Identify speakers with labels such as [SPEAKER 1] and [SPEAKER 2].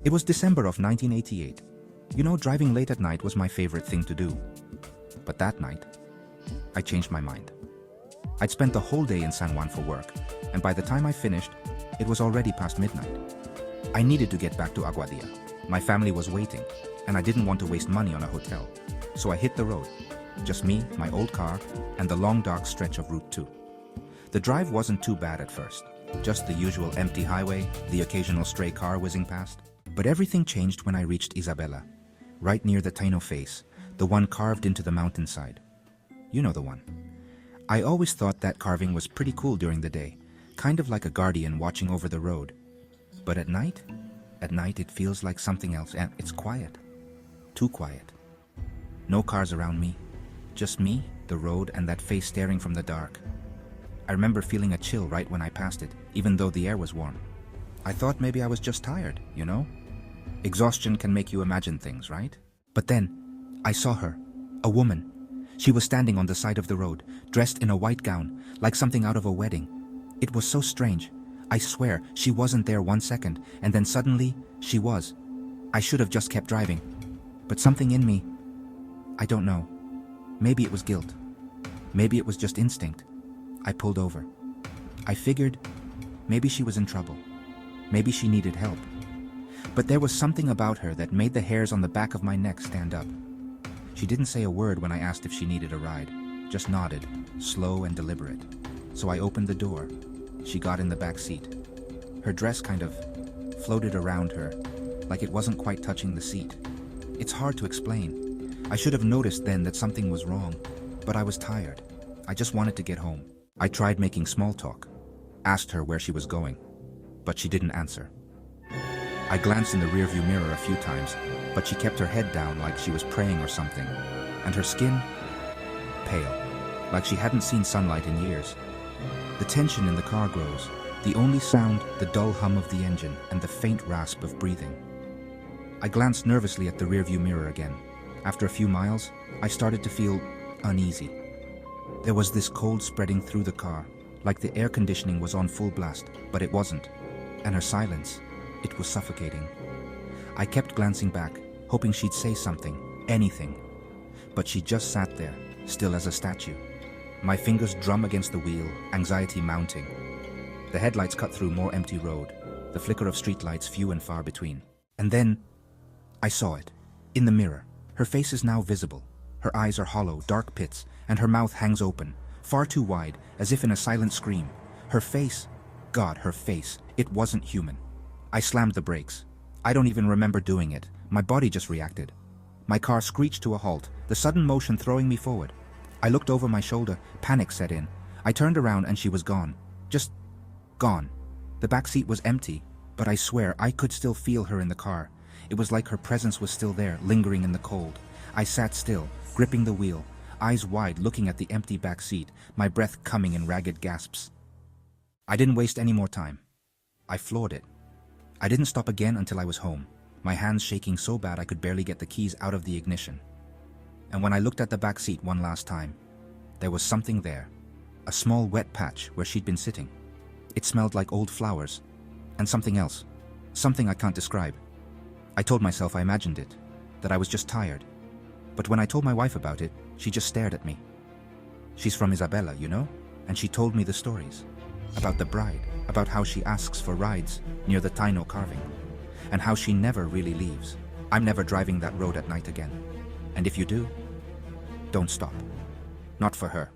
[SPEAKER 1] It was December of 1988. You know, driving late at night was my favorite thing to do. But that night, I changed my mind. I'd spent the whole day in San Juan for work, and by the time I finished, it was already past midnight. I needed to get back to Aguadilla. My family was waiting, and I didn't want to waste money on a hotel. So I hit the road. Just me, my old car, and the long dark stretch of Route 2. The drive wasn't too bad at first. Just the usual empty highway, the occasional stray car whizzing past. But everything changed when I reached Isabela, right near the Taino face, the one carved into the mountainside. You know the one. I always thought that carving was pretty cool during the day, kind of like a guardian watching over the road. But at night it feels like something else, and it's quiet. Too quiet. No cars around me. Just me, the road, and that face staring from the dark. I remember feeling a chill right when I passed it, even though the air was warm. I thought maybe I was just tired, you know? Exhaustion can make you imagine things, right? But then, I saw her. A woman. She was standing on the side of the road, dressed in a white gown, like something out of a wedding. It was so strange. I swear, she wasn't there 1 second, and then suddenly, she was. I should have just kept driving. But something in me, I don't know. Maybe it was guilt. Maybe it was just instinct. I pulled over. I figured maybe she was in trouble. Maybe she needed help. But there was something about her that made the hairs on the back of my neck stand up. She didn't say a word when I asked if she needed a ride, just nodded, slow and deliberate. So I opened the door. She got in the back seat. Her dress kind of floated around her, like it wasn't quite touching the seat. It's hard to explain. I should have noticed then that something was wrong, but I was tired. I just wanted to get home. I tried making small talk, asked her where she was going, but she didn't answer. I glanced in the rearview mirror a few times, but she kept her head down like she was praying or something, and her skin, pale, like she hadn't seen sunlight in years. The tension in the car grows, the only sound, the dull hum of the engine and the faint rasp of breathing. I glanced nervously at the rearview mirror again. After a few miles, I started to feel uneasy. There was this cold spreading through the car, like the air conditioning was on full blast, but it wasn't. And her silence, it was suffocating. I kept glancing back, hoping she'd say something, anything. But she just sat there, still as a statue. My fingers drum against the wheel, anxiety mounting. The headlights cut through more empty road, the flicker of streetlights few and far between. And then, I saw it. In the mirror. Her face is now visible. Her eyes are hollow, dark pits, and her mouth hangs open, far too wide, as if in a silent scream. Her face, God, her face, it wasn't human. I slammed the brakes. I don't even remember doing it. My body just reacted. My car screeched to a halt, the sudden motion throwing me forward. I looked over my shoulder, panic set in. I turned around and she was gone. Just gone. The back seat was empty, but I swear I could still feel her in the car. It was like her presence was still there, lingering in the cold. I sat still, gripping the wheel, eyes wide looking at the empty back seat, my breath coming in ragged gasps. I didn't waste any more time. I floored it. I didn't stop again until I was home, my hands shaking so bad I could barely get the keys out of the ignition. And when I looked at the back seat one last time, there was something there, a small wet patch where she'd been sitting. It smelled like old flowers, and something else, something I can't describe. I told myself I imagined it, that I was just tired. But when I told my wife about it, she just stared at me. She's from Isabela, you know, and she told me the stories. About the bride, about how she asks for rides near the Taino carving, and how she never really leaves. I'm never driving that road at night again. And if you do, don't stop. Not for her.